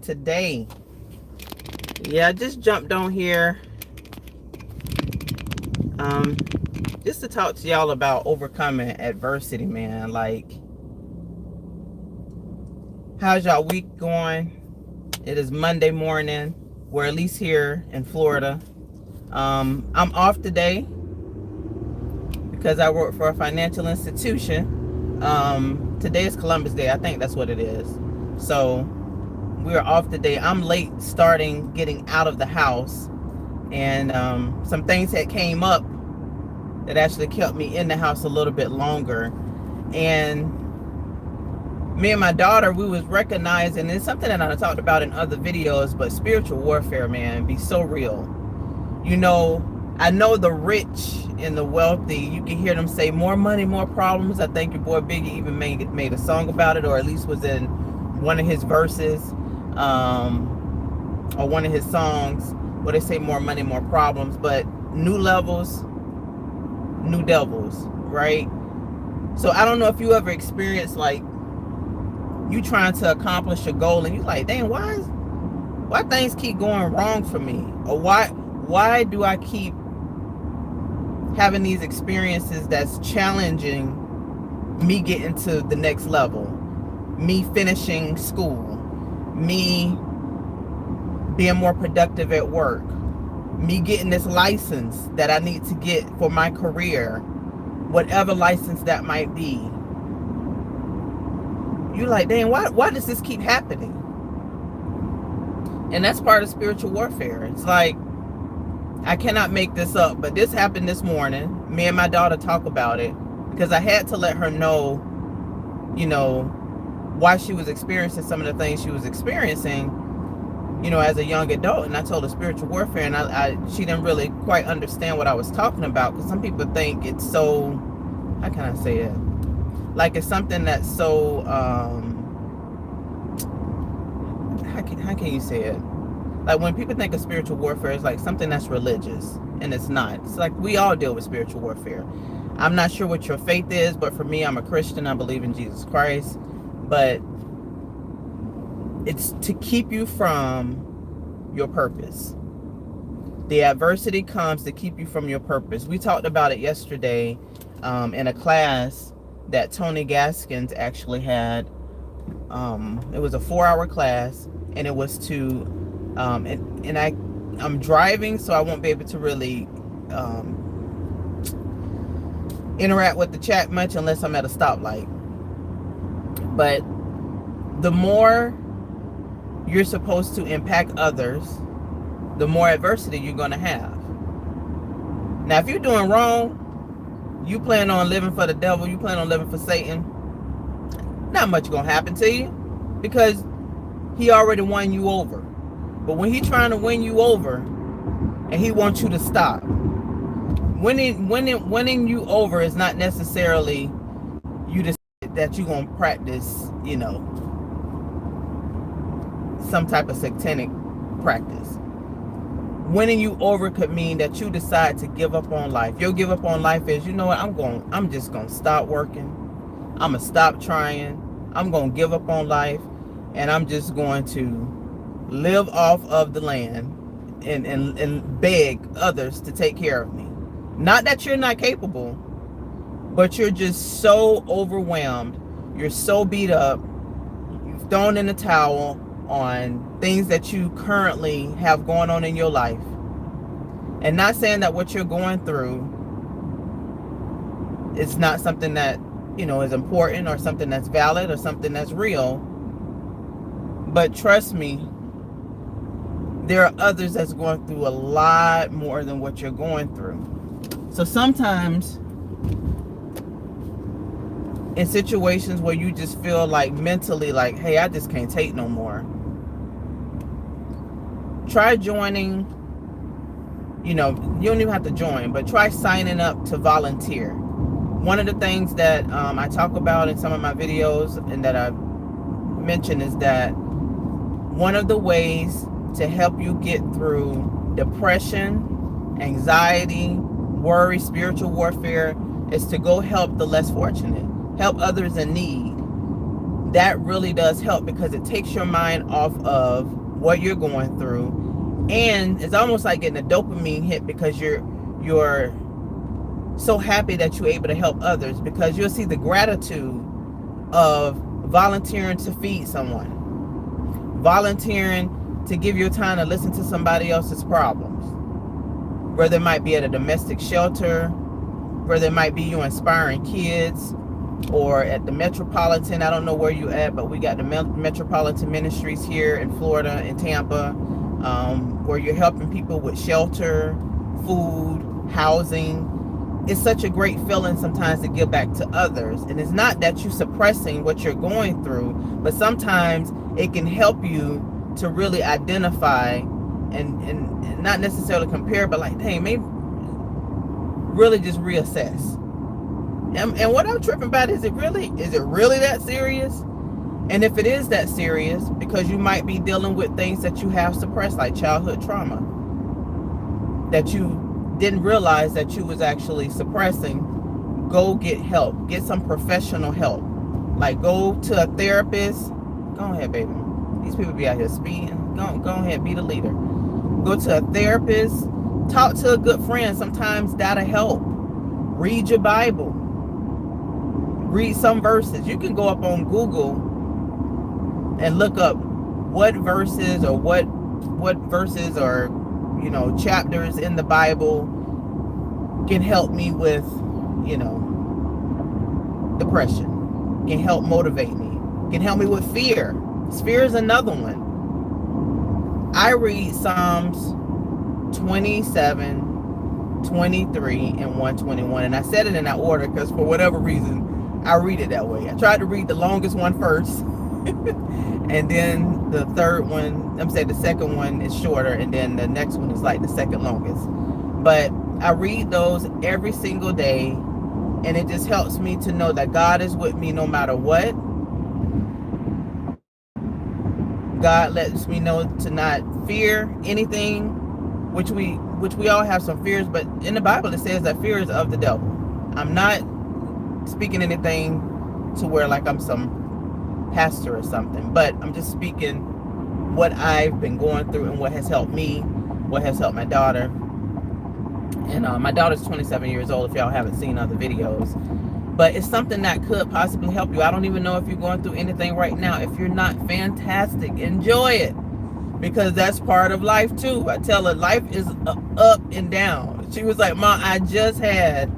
Today, yeah, I just jumped on here um just to talk to y'all about overcoming adversity, man. Like, how's y'all week going? It is Monday morning. We're at least here in Florida. I'm off today because I work for a financial institution. Today is Columbus Day. I think that's what it is. So we're off today. I'm late starting getting out of the house, and some things that came up that actually kept me in the house a little bit longer. And me and my daughter, we was recognizing, it's something that I talked about in other videos, but spiritual warfare, man, be so real. You know, I know the rich and the wealthy, you can hear them say more money, more problems. I think your boy Biggie even made a song about it, or at least was in one of his verses, or one of his songs where they say more money, more problems. But new levels, new devils, right? So I don't know if you ever experienced, like, you trying to accomplish a goal and you like, dang, why things keep going wrong for me? Or why do I keep having these experiences that's challenging me getting to the next level, me finishing school, me being more productive at work, me getting this license that I need to get for my career, whatever license that might be. You're like, dang, why does this keep happening? And that's part of spiritual warfare. It's like, I cannot make this up, but this happened this morning. Me and my daughter talk about it because I had to let her know, you know, why she was experiencing some of the things she was experiencing, you know, as a young adult. And I told her spiritual warfare, and she didn't really quite understand what I was talking about, because some people think it's so, how can I say it? Like, it's something that's so, how can you say it? Like, when people think of spiritual warfare, it's like something that's religious, and it's not. It's like, we all deal with spiritual warfare. I'm not sure what your faith is, but for me, I'm a Christian. I believe in Jesus Christ. But it's to keep you from your purpose. The adversity comes to keep you from your purpose. We talked about it yesterday in a class that Tony Gaskins actually had. It was a 4-hour class, and it was to and I'm driving, so I won't be able to really interact with the chat much unless I'm at a stoplight. But the more you're supposed to impact others, the more adversity you're going to have. Now, if you're doing wrong, you plan on living for the devil, you plan on living for Satan, not much going to happen to you, because he already won you over. But when he's trying to win you over and he wants you to stop, winning you over is not necessarily you decide that you're going to practice, you know, some type of satanic practice. Winning you over could mean that you decide to give up on life. Your give up on life is, you know what, I'm just going to stop working. I'm going to stop trying. I'm going to give up on life, and I'm just going to live off of the land and beg others to take care of me. Not that you're not capable, but you're just so overwhelmed. You're so beat up. You've thrown in the towel on things that you currently have going on in your life. And not saying that what you're going through is not something that, you know, is important, or something that's valid, or something that's real. But trust me, there are others that's going through a lot more than what you're going through. So sometimes in situations where you just feel like mentally like, hey, I just can't take no more, try joining, you know, you don't even have to join, but try signing up to volunteer. One of the things that I talk about in some of my videos and that I've mentioned is that one of the ways to help you get through depression, anxiety, worry, spiritual warfare, is to go help the less fortunate, help others in need. that really does help, because it takes your mind off of what you're going through, and it's almost like getting a dopamine hit, because you're so happy that you're able to help others, because you'll see the gratitude of volunteering to feed someone, volunteering to give your time to listen to somebody else's problems, whether it might be at a domestic shelter, whether it might be you inspiring kids, or at the Metropolitan. I don't know where you at, but we got the Metropolitan Ministries here in Florida, in Tampa, where you're helping people with shelter, food, housing. It's such a great feeling sometimes to give back to others. And it's not that you're suppressing what you're going through, but sometimes it can help you to really identify and not necessarily compare, but like, hey, maybe really just reassess. And what I'm tripping about, is it really that serious? And if it is that serious, because you might be dealing with things that you have suppressed, like childhood trauma, that you didn't realize that you was actually suppressing, go get help. Get some professional help. Like, go to a therapist. Go ahead, baby. These people be out here speeding. Go ahead, be the leader. Go to a therapist. Talk to a good friend. Sometimes that'll help. Read your Bible. Read some verses. You can go up on Google and look up what verses or chapters in the Bible can help me with, depression, can help motivate me, can help me with fear. Fear is another one. I read Psalms 27, 23, and 121, and I said it in that order because for whatever reason I read it that way. I tried to read the longest one first and then the third one, the second one is shorter, and then the next one is like the second longest. But I read those every single day, and it just helps me to know that God is with me no matter what. God lets me know to not fear anything, which we all have some fears, but in the Bible it says that fear is of the devil. I'm not speaking anything to where like I'm some pastor or something, but I'm just speaking what I've been going through and what has helped me, what has helped my daughter. And my daughter's 27 years old, if y'all haven't seen other videos, but it's something that could possibly help you. I don't even know if you're going through anything right now. If you're not, fantastic, enjoy it, because that's part of life too. I tell her life is up and down. She was like, Mom, I just had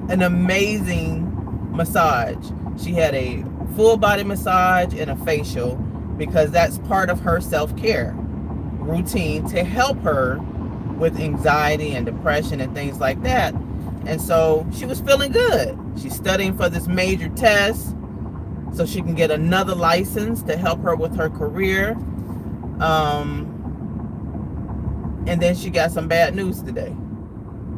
an amazing massage. She had a full body massage and a facial, because that's part of her self-care routine to help her with anxiety and depression and things like that. And so she was feeling good. She's studying for this major test so she can get another license to help her with her career. And then she got some bad news today.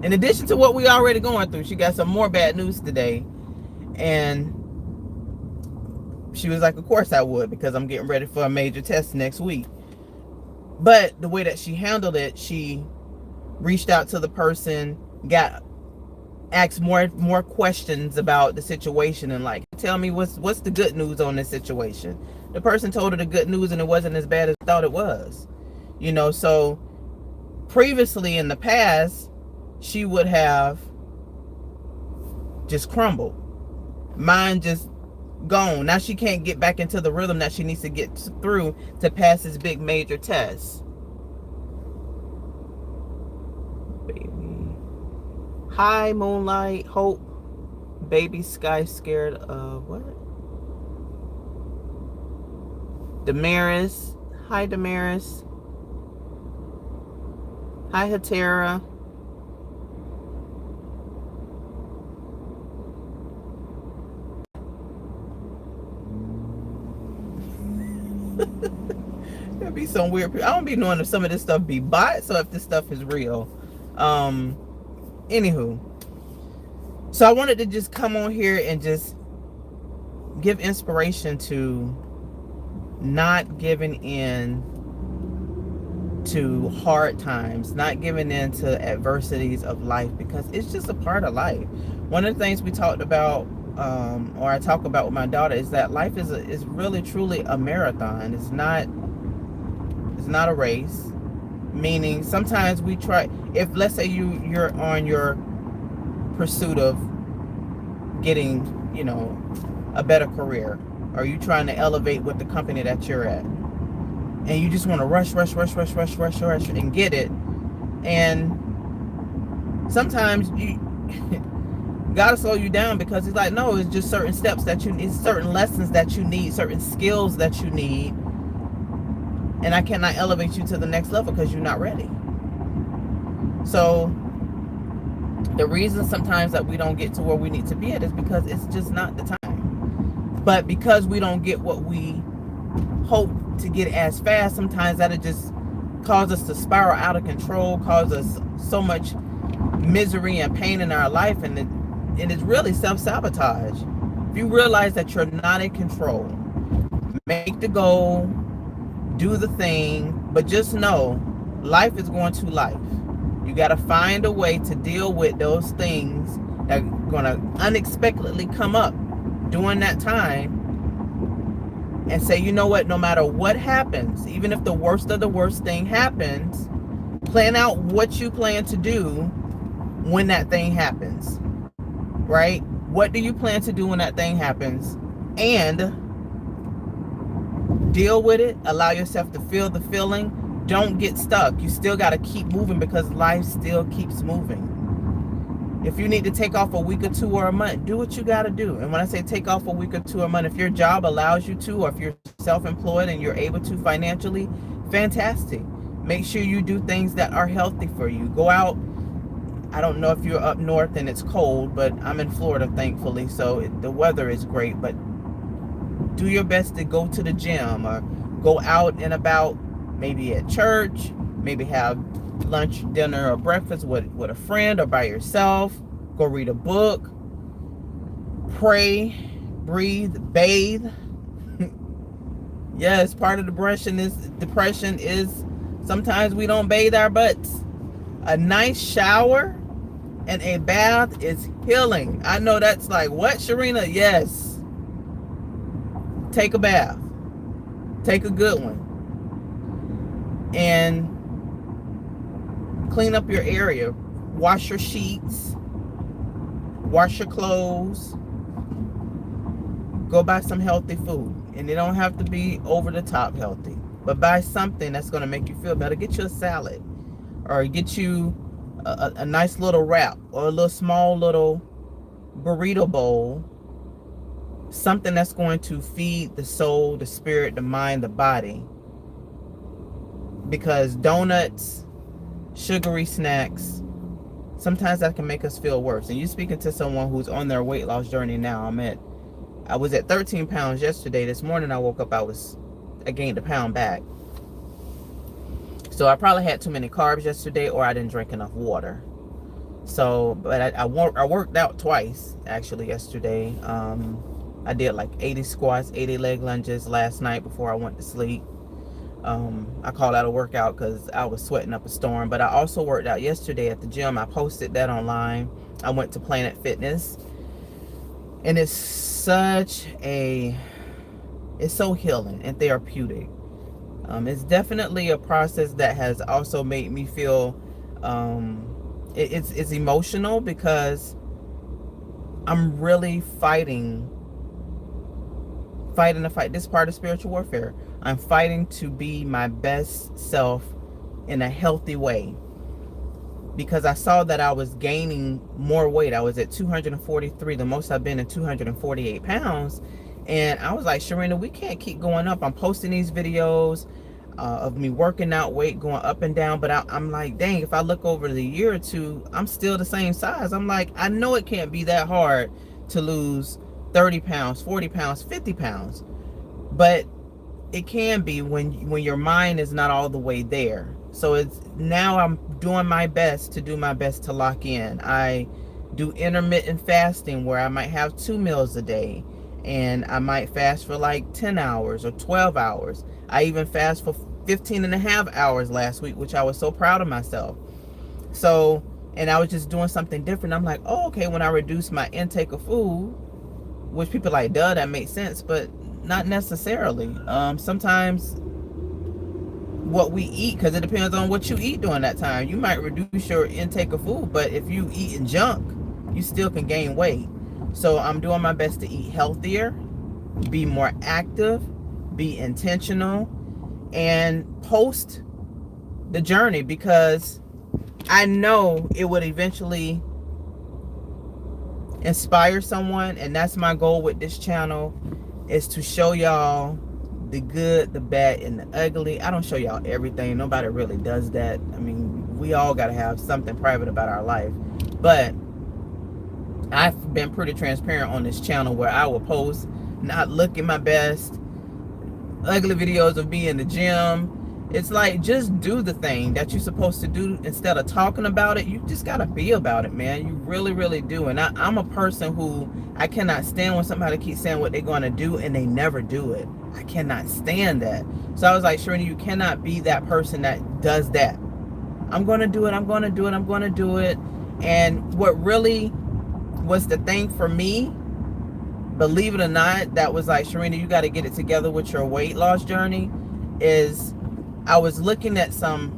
In addition to what we already going through, she got some more bad news today. And she was like, of course I would, because I'm getting ready for a major test next week. But the way that she handled it, she reached out to the person, asked more questions about the situation, and like, tell me what's the good news on this situation. The person told her the good news, and it wasn't as bad as I thought it was. So previously in the past, she would have just crumbled. Mind just gone. Now she can't get back into the rhythm that she needs to get through to pass this big major test. Baby. Hi, Moonlight, Hope. Baby Sky scared of what? Damaris. Hi, Damaris. Hi, Hatera. There'll be some weird people. I don't be knowing if some of this stuff be bots or if this stuff is real. Anywho, so I wanted to just come on here and just give inspiration to not giving in to hard times, not giving in to adversities of life, because it's just a part of life. One of the things we talked about or I talk about with my daughter, is that life is really truly a marathon. It's not a race. Meaning sometimes we try, if let's say you're on your pursuit of getting, a better career, or you trying to elevate with the company that you're at, and you just want to rush and get it. And sometimes you gotta slow you down, because he's like, no, it's just certain steps that you need, certain lessons that you need, certain skills that you need, and I cannot elevate you to the next level because you're not ready. So the reason sometimes that we don't get to where we need to be at is because it's just not the time. But because we don't get what we hope to get as fast, sometimes that'll just cause us to spiral out of control, cause us so much misery and pain in our life, and it's really self-sabotage. If you realize that you're not in control, make the goal, do the thing, but just know life is going to life. You got to find a way to deal with those things that are going to unexpectedly come up during that time, and say, you know what, no matter what happens, even if the worst of the worst thing happens, plan out what you plan to do when that thing happens, right? What do you plan to do when that thing happens? And deal with it. Allow yourself to feel the feeling. Don't get stuck. You still got to keep moving, because life still keeps moving. If you need to take off a week or two or a month, do what you got to do. And when I say take off a week or two or a month, if your job allows you to, or if you're self-employed and you're able to financially, fantastic. Make sure you do things that are healthy for you. Go out. I don't know if you're up north and it's cold, but I'm in Florida, thankfully, so the weather is great. But do your best to go to the gym, or go out and about, maybe at church, maybe have lunch, dinner, or breakfast with a friend or by yourself. Go read a book, pray, breathe, bathe. Yes, part of depression is sometimes we don't bathe our butts. A nice shower and a bath is healing. I know that's like, what, Sharina? Yes. Take a bath. Take a good one. And clean up your area. Wash your sheets. Wash your clothes. Go buy some healthy food. And it don't have to be over the top healthy, but buy something that's going to make you feel better. Get you a salad, or get you a nice little wrap, or a little small little burrito bowl. Something that's going to feed the soul, the spirit, the mind, the body. Because donuts, sugary snacks, sometimes that can make us feel worse. And you're speaking to someone who's on their weight loss journey now. I was at 13 pounds yesterday. This morning I woke up, I gained a pound back. So I probably had too many carbs yesterday, or I didn't drink enough water. So, but I worked out twice actually yesterday. I did like 80 squats, 80 leg lunges last night before I went to sleep. I call that a workout because I was sweating up a storm. But I also worked out yesterday at the gym. I posted that online. I went to Planet Fitness, and it's so healing and therapeutic. It's definitely a process that has also made me feel it's emotional, because I'm really fighting the fight. This part of spiritual warfare. I'm fighting to be my best self in a healthy way, because I saw that I was gaining more weight. I was at 243, the most I've been in 248 pounds. And I was like, Sharina, we can't keep going up. I'm posting these videos of me working out, weight going up and down. But I'm like, dang, if I look over the year or two, I'm still the same size. I'm like, I know it can't be that hard to lose 30 pounds, 40 pounds, 50 pounds. But it can be when your mind is not all the way there. So now I'm doing my best to lock in. I do intermittent fasting, where I might have 2 meals a day, and I might fast for like 10 hours or 12 hours. I even fast for 15 and a half hours last week, which I was so proud of myself. So, and I was just doing something different. I'm like, oh, okay, when I reduce my intake of food, which people like, duh, that makes sense, but not necessarily. Sometimes what we eat, because it depends on what you eat during that time. You might reduce your intake of food, but if you eat junk, you still can gain weight. So I'm doing my best to eat healthier, be more active, be intentional, and post the journey, because I know it would eventually inspire someone. And that's my goal with this channel, is to show y'all the good, the bad, and the ugly. I don't show y'all everything. Nobody really does that. I mean, we all got to have something private about our life. But I've been pretty transparent on this channel, where I will post not looking my best, ugly videos of me in the gym. It's like, just do the thing that you're supposed to do instead of talking about it. You just got to be about it, man. You really, really do. And I'm a person who, I cannot stand when somebody keeps saying what they're going to do and they never do it. I cannot stand that. So I was like, Sharina, you cannot be that person that does that. I'm going to do it. I'm going to do it. I'm going to do it. And what really was the thing for me, believe it or not, that was like, Sharina, you got to get it together with your weight loss journey, is I was looking at some,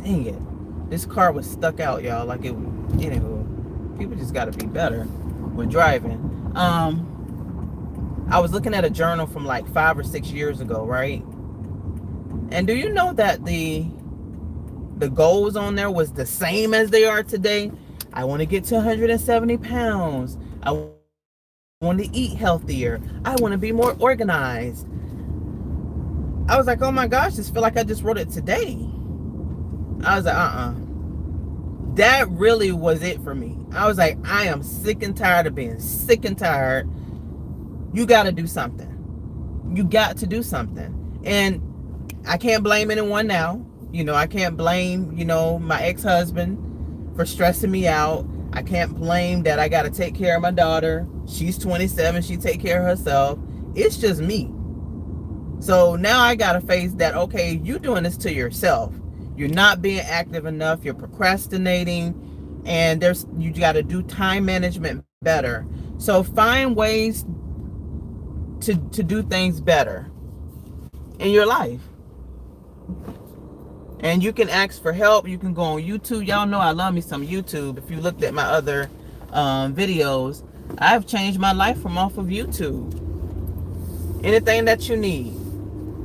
dang it, this car was stuck out, y'all. Like, it, anywho, people just got to be better with driving. I was looking at a journal from like 5 or 6 years ago, right? And do you know that the goals on there was the same as they are today? I want to get to 170 pounds. I want to eat healthier. I want to be more organized. I was like, oh my gosh, this feel like I just wrote it today. I was like, that really was it for me. I was like, I am sick and tired of being sick and tired. You got to do something. You got to do something. And I can't blame anyone now. You know, I can't blame, you know, my ex-husband for stressing me out. I can't blame that I got to take care of my daughter. She's 27. She take care of herself. It's just me. So now I got to face that, okay, you're doing this to yourself. You're not being active enough. You're procrastinating. And you got to do time management better. So find ways to do things better in your life. And you can ask for help. You can go on YouTube. Y'all know I love me some YouTube. If you looked at my other videos, I've changed my life from off of YouTube. Anything that you need.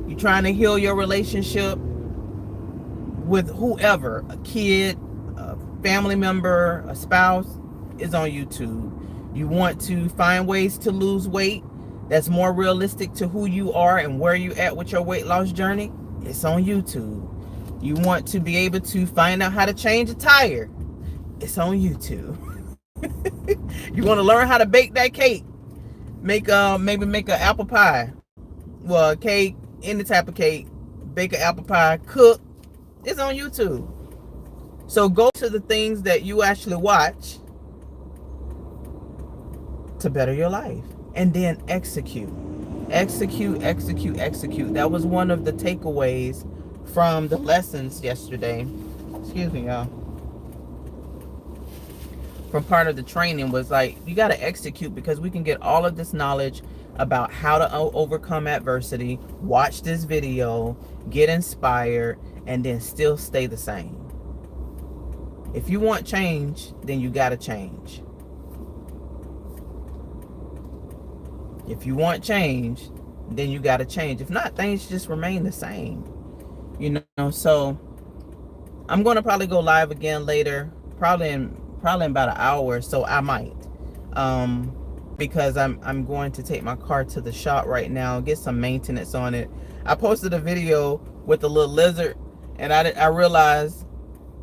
You're trying to heal your relationship with whoever, a kid, a family member, a spouse, is on YouTube. You want to find ways to lose weight that's more realistic to who you are and where you at with your weight loss journey, it's on YouTube. You want to be able to find out how to change a tire, it's on YouTube. You want to learn how to bake that cake, maybe make an apple pie, well, a cake, any type of cake, bake an apple pie, cook, it's on YouTube. So go to the things that you actually watch to better your life, and then execute. That was one of the takeaways from the lessons yesterday. Excuse me, y'all. From part of the training was like, you got to execute, because we can get all of this knowledge about how to overcome adversity, watch this video, get inspired, and then still stay the same. If you want change, then you got to change. If you want change, then you got to change. If not, things just remain the same. You know, so I'm going to probably go live again later, probably in about an hour or so. I might, because I'm going to take my car to the shop right now, get some maintenance on it. I posted a video with a little lizard, and I realized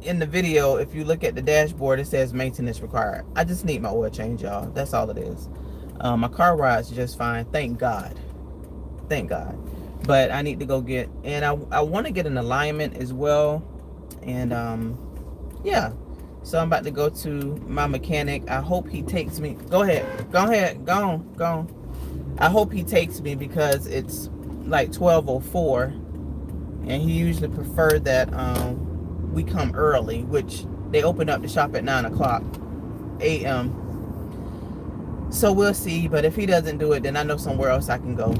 in the video, if you look at the dashboard, it says maintenance required. I just need my oil change, y'all. That's all it is. My car rides just fine, thank God. But I need to go get, and I want to get an alignment as well. And yeah, so I'm about to go to my mechanic. I hope he takes me. Go ahead, go on. I hope he takes me, because it's like 12:04, and he usually preferred that we come early, which they open up the shop at 9 o'clock a.m. So we'll see. But if he doesn't do it, then I know somewhere else I can go.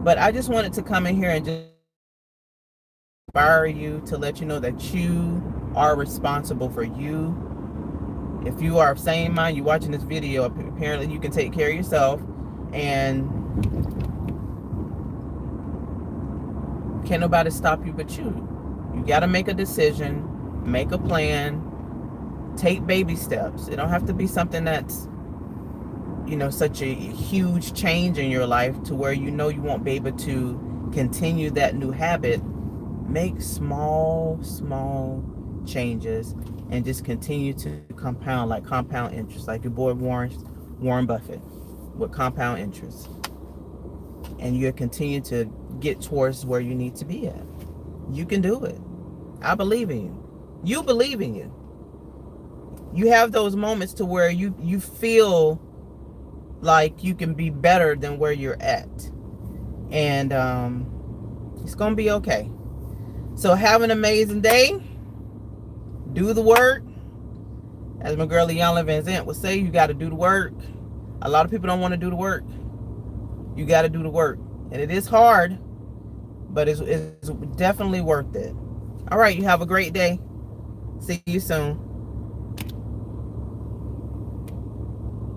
But I just wanted to come in here and just inspire you, to let you know that you are responsible for you. If you are of sane mind, you're watching this video, apparently you can take care of yourself, and can't nobody stop you but you. You got to make a decision, make a plan, take baby steps. It don't have to be something that's, such a huge change in your life to where you won't be able to continue that new habit. Make small changes and just continue to compound, like compound interest, like your boy Warren Buffett with compound interest. And you'll continue to get towards where you need to be at. You can do it. I believe in you. You believe in you. You have those moments to where you feel like you can be better than where you're at. And it's going to be okay. So have an amazing day. Do the work. As my girl Iyanla Vanzant would say, you got to do the work. A lot of people don't want to do the work. You got to do the work. And it is hard, but it's definitely worth it. All right, you have a great day. See you soon.